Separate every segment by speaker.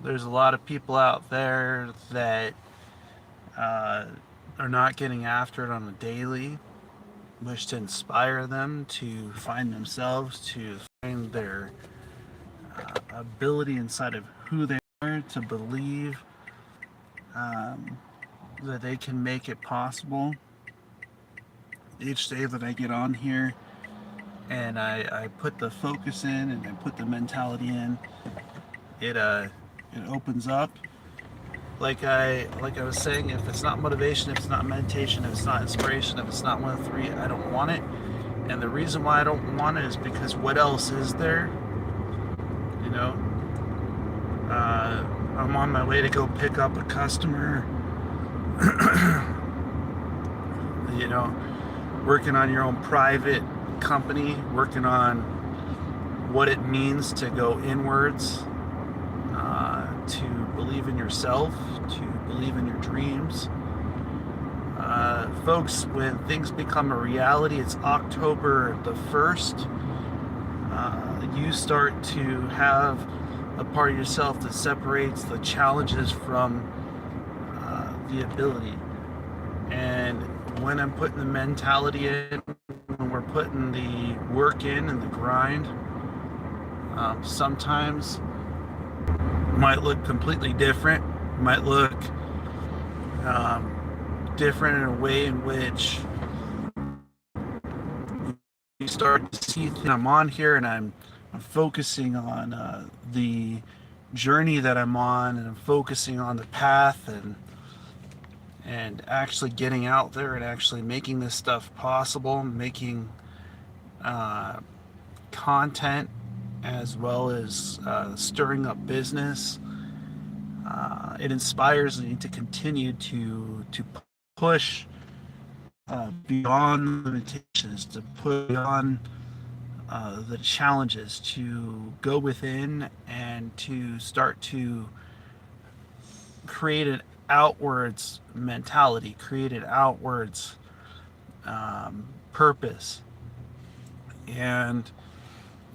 Speaker 1: There's a lot of people out there that uh, are not getting after it on a daily. Wish to inspire them to find themselves, to find their ability inside of who they are, to believe um, that they can make it possible. Each day that I get on here and I put the focus in and I put the mentality in, it opens up. Like I was saying, if it's not motivation, if it's not meditation, if it's not inspiration, if it's not one of the three, I don't want it. And the reason why I don't want it is because what else is there? You know, uh, I'm on my way to go pick up a customer. You know, working on your own private company, working on what it means to go inwards, to believe in yourself, to believe in your dreams. Folks, when things become a reality, it's October the 1st. You start to have a part of yourself that separates the challenges from the ability. And when I'm putting the mentality in, when we're putting the work in and the grind, sometimes might look completely different, might look different in a way in which you start to see things. I'm on here and I'm focusing on the journey that I'm on, and I'm focusing on the path, and actually getting out there and actually making this stuff possible, making uh, content as well as stirring up business. It inspires me to continue to push beyond limitations, to put beyond the challenges, to go within and to start to create an outwards mentality, create an outwards purpose. And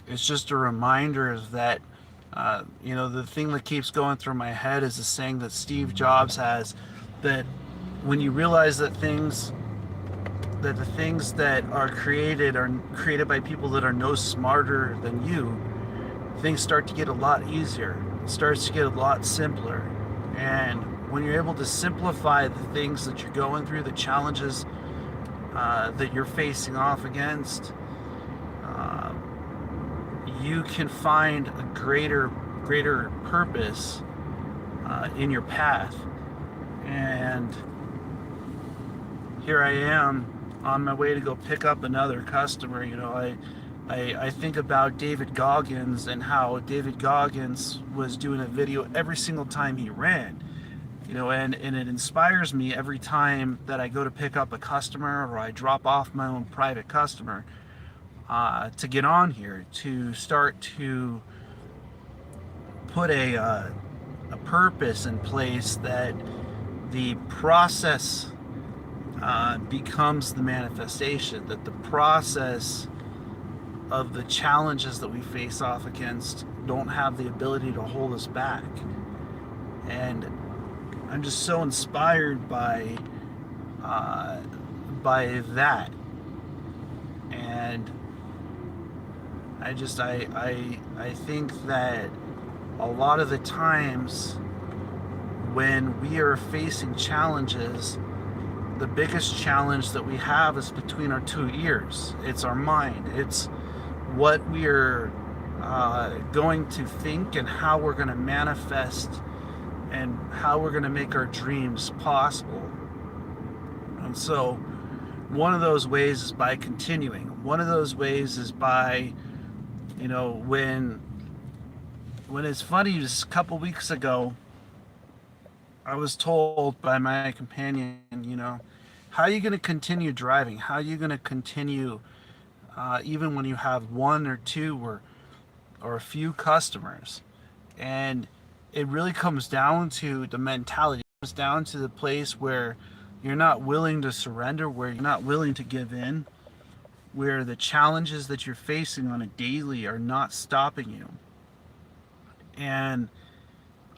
Speaker 1: it's just a reminder that, the thing that keeps going through my head is the saying that Steve Jobs has, that when you realize that the things that are created by people that are no smarter than you, things start to get a lot easier. It starts to get a lot simpler. And when you're able to simplify the things that you're going through, the challenges that you're facing off against, uh, you can find a greater purpose in your path. And here I am on my way to go pick up another customer. I think about David Goggins and how David Goggins was doing a video every single time he ran. And it inspires me every time that I go to pick up a customer or I drop off my own private customer, to get on here, to start to put a purpose in place, that the process becomes the manifestation, that the process of the challenges that we face off against don't have the ability to hold us back. And I'm just so inspired uh, by that. And I think that a lot of the times when we are facing challenges, the biggest challenge that we have is between our two ears. It's our mind. It's what we're going to think and how we're going to manifest and how we're going to make our dreams possible. And so, one of those ways is by continuing. One of those ways is by, when it's funny, just a couple weeks ago, I was told by my companion, how are you going to continue driving? How are you going to continue, even when you have one or two or a few customers? And it really comes down to the mentality. It comes down to the place where you're not willing to surrender, where you're not willing to give in, where the challenges that you're facing on a daily are not stopping you. And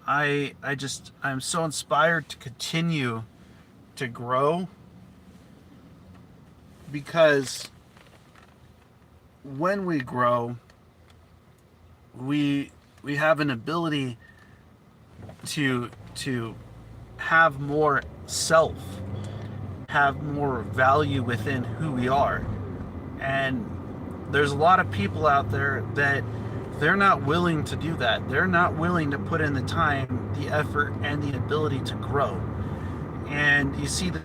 Speaker 1: I'm so inspired to continue to grow, because when we grow, we we have an ability to have more self, have more value within who we are. And there's a lot of people out there that they're not willing to do that. They're not willing to put in the time, the effort, and the ability to grow. And you see, the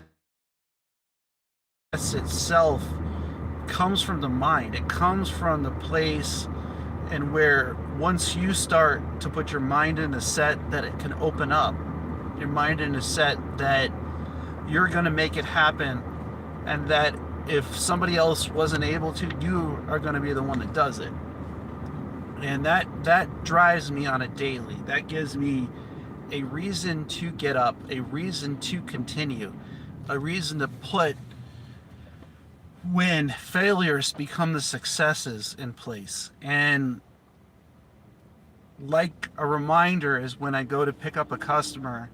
Speaker 1: success itself comes from the mind. It comes from the place and where once you start to put your mind in a set that it can open up, your mind in a set that you're going to make it happen, and that if somebody else wasn't able to, you are going to be the one that does it. And that drives me on a daily. That gives me a reason to get up, a reason to continue, a reason to put when failures become the successes in place. And like a reminder is when I go to pick up a customer,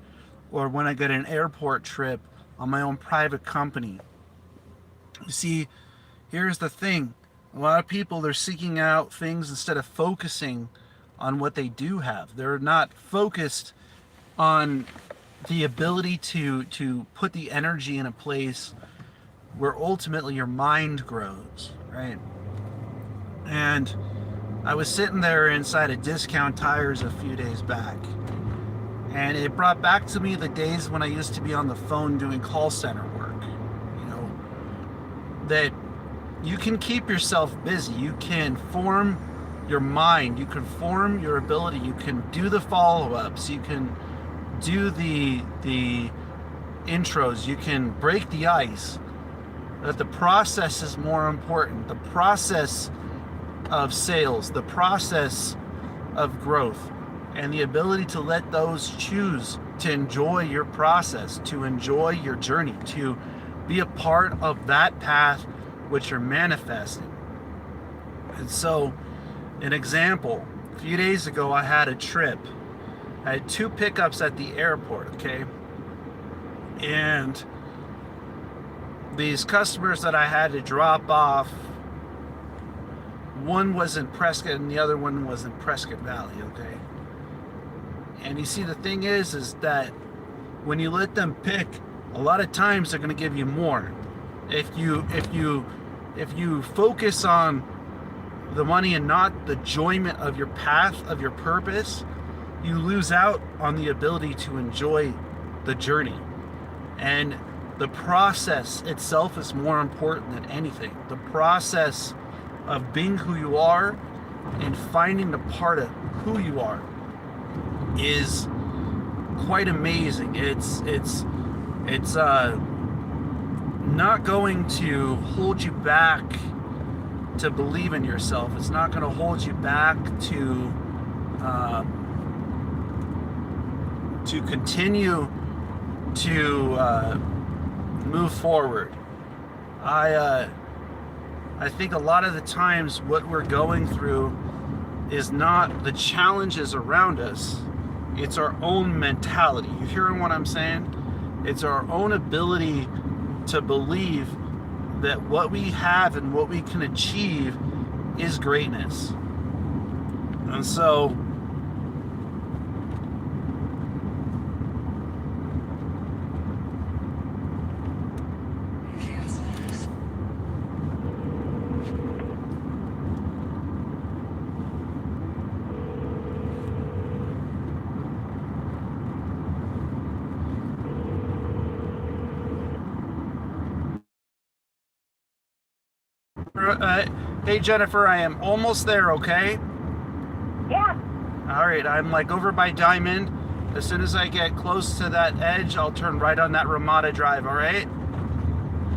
Speaker 1: or when I get an airport trip on my own private company. You see, here's the thing. A lot of people, they're seeking out things instead of focusing on what they do have. They're not focused on the ability to put the energy in a place where ultimately your mind grows, right? And I was sitting there inside of Discount Tires a few days back, and it brought back to me the days when I used to be on the phone doing call center work. You know, that you can keep yourself busy. You can form your mind. You can form your ability. You can do the follow-ups. You can do the intros. You can break the ice. That the process is more important. The process of sales, the process of growth, and the ability to let those choose to enjoy your process, to enjoy your journey, to be a part of that path which you're manifesting. And so, an example, a few days ago I had a trip. I had 2 pickups at the airport, okay? And these customers that I had to drop off, one was in Prescott and the other one was in Prescott Valley, okay? And you see, the thing is that when you let them pick, a lot of times they're going to give you more. If you focus on the money and not the enjoyment of your path, of your purpose, you lose out on the ability to enjoy the journey. And the process itself is more important than anything. The process of being who you are and finding the part of who you are is quite amazing. It's not going to hold you back to believe in yourself. It's not going to hold you back to continue to move forward. I think a lot of the times what we're going through is not the challenges around us. It's our own mentality. You hearing what I'm saying? It's our own ability to believe that what we have and what we can achieve is greatness. And so hey Jennifer, I am almost there, okay?
Speaker 2: Yeah.
Speaker 1: Alright, I'm like over by Diamond. As soon as I get close to that edge, I'll turn right on that Ramada Drive, alright?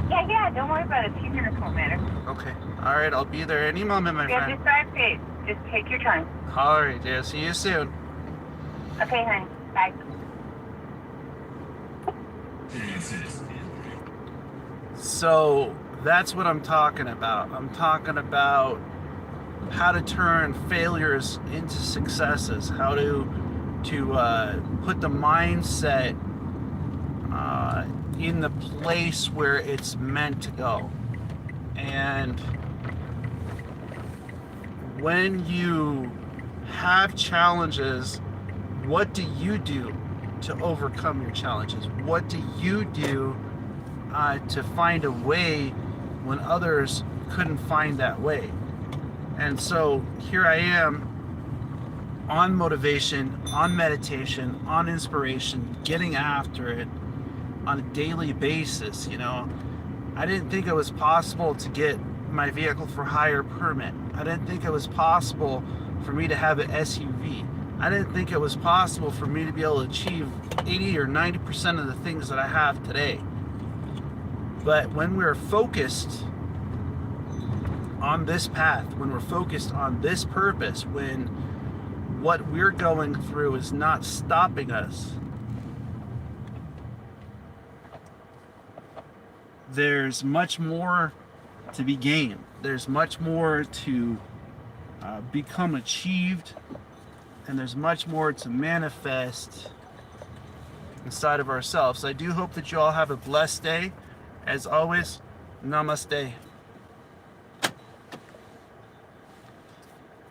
Speaker 2: Yeah, don't worry about it. 2 minutes won't matter.
Speaker 1: Okay. Alright, I'll be there any moment, my friend.
Speaker 2: Just drive safe. Just take your time.
Speaker 1: Alright, yeah, see you soon.
Speaker 2: Okay, honey. Bye.
Speaker 1: So that's what I'm talking about. I'm talking about how to turn failures into successes, how to put the mindset in the place where it's meant to go. And when you have challenges, what do you do to overcome your challenges? What do you do to find a way when others couldn't find that way? And so here I am on motivation, on meditation, on inspiration, getting after it on a daily basis. You know, I didn't think it was possible to get my vehicle for hire permit. I didn't think it was possible for me to have an SUV. I didn't think it was possible for me to be able to achieve 80 or 90% of the things that I have today. But when we're focused on this path, when we're focused on this purpose, when what we're going through is not stopping us, there's much more to be gained. There's much more to become achieved, and there's much more to manifest inside of ourselves. I do hope that you all have a blessed day. As always, namaste.